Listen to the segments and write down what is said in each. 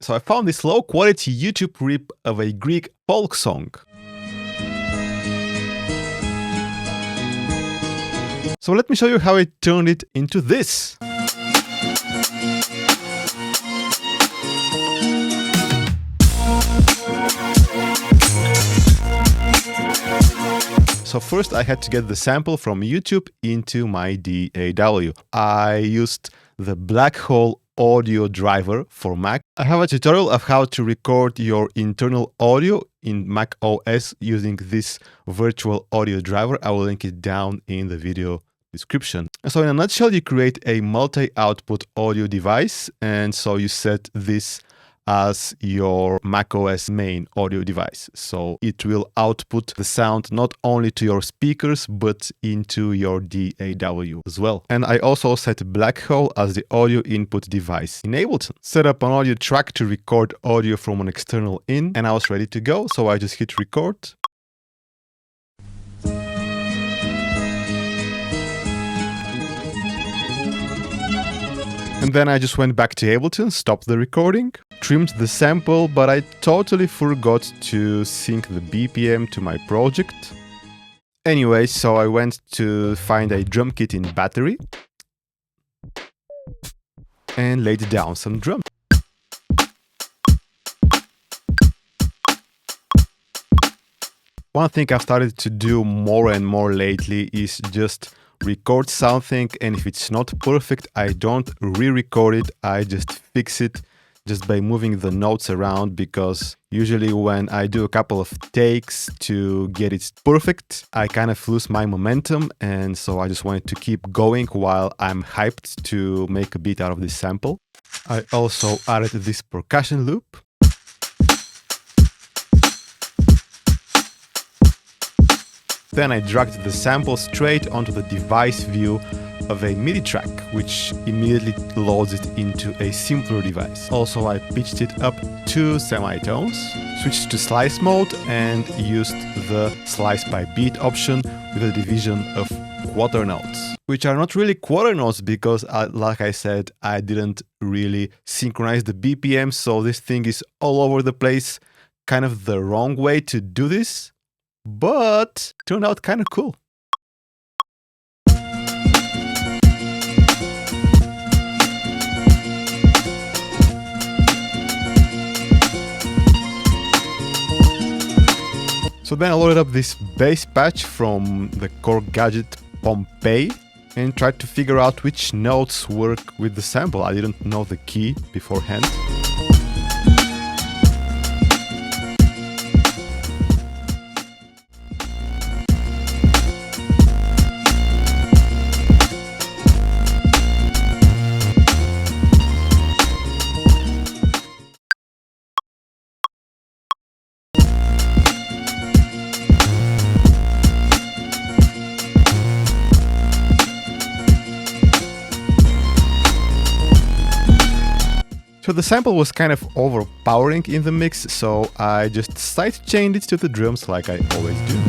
So I found this low quality YouTube rip of a Greek folk song. So let me show you how I turned it into this. So first I had to get the sample from YouTube into my DAW. I used the Black Hole audio driver for Mac. I have a tutorial of how to record your internal audio in Mac OS using this virtual audio driver. I will link it down in the video description. So in a nutshell, you create a multi-output audio device, and so you set this as your macOS main audio device. So it will output the sound not only to your speakers, but into your DAW as well. And I also set Black Hole as the audio input device in Ableton. Set up an audio track to record audio from an external in, and I was ready to go. So I just hit record. And then I just went back to Ableton, stopped the recording, trimmed the sample, but I totally forgot to sync the BPM to my project. Anyway, so I went to find a drum kit in Battery and laid down some drums. One thing I've started to do more and more lately is just record something, and if it's not perfect, I don't re-record it, I just fix it just by moving the notes around, because usually when I do a couple of takes to get it perfect, I kind of lose my momentum, and so I just wanted to keep going while I'm hyped to make a beat out of this sample. I also added this percussion loop. Then I dragged the sample straight onto the device view of a MIDI track, which immediately loads it into a simpler device. Also, I pitched it up 2 semitones, switched to slice mode, and used the slice by beat option with a division of quarter notes, which are not really quarter notes because, like I said, I didn't really synchronize the BPM, so this thing is all over the place, kind of the wrong way to do this. But turned out kind of cool. So then I loaded up this bass patch from the core gadget Pompeii and tried to figure out which notes work with the sample. I didn't know the key beforehand. So the sample was kind of overpowering in the mix, so I just sidechained it to the drums like I always do.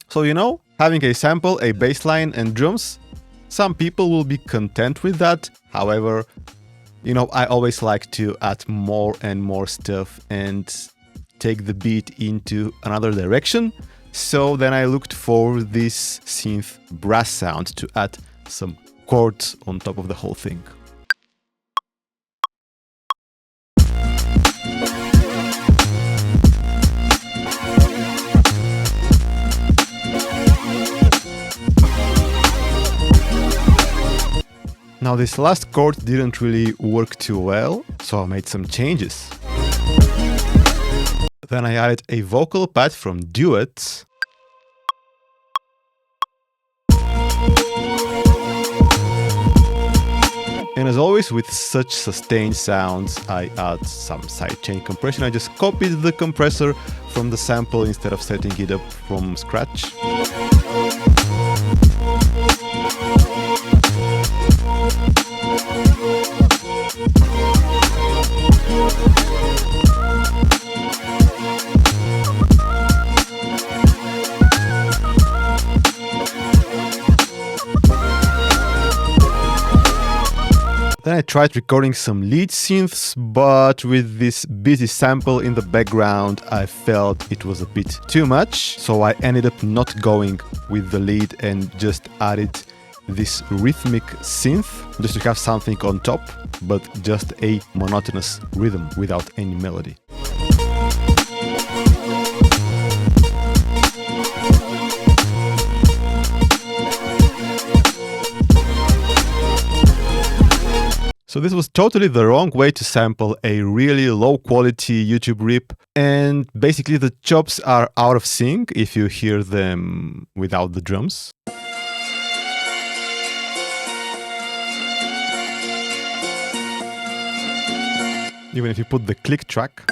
So you know, having a sample, a bass line and drums, some people will be content with that. However, you know, I always like to add more and more stuff and take the beat into another direction. So then I looked for this synth brass sound to add some chords on top of the whole thing. Now this last chord didn't really work too well, so I made some changes. Then I added a vocal pad from Duets. And as always with such sustained sounds, I add some sidechain compression. I just copied the compressor from the sample instead of setting it up from scratch. Then I tried recording some lead synths, but with this busy sample in the background, I felt it was a bit too much. So I ended up not going with the lead and just added this rhythmic synth just to have something on top, but just a monotonous rhythm without any melody. So this was totally the wrong way to sample a really low quality YouTube rip, and basically the chops are out of sync if you hear them without the drums. Even if you put the click track.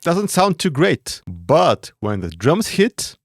Doesn't sound too great, but when the drums hit,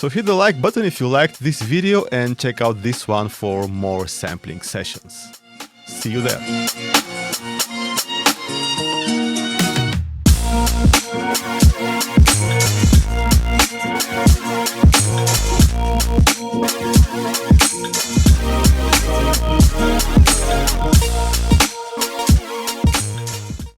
so hit the like button if you liked this video and check out this one for more sampling sessions. See you there.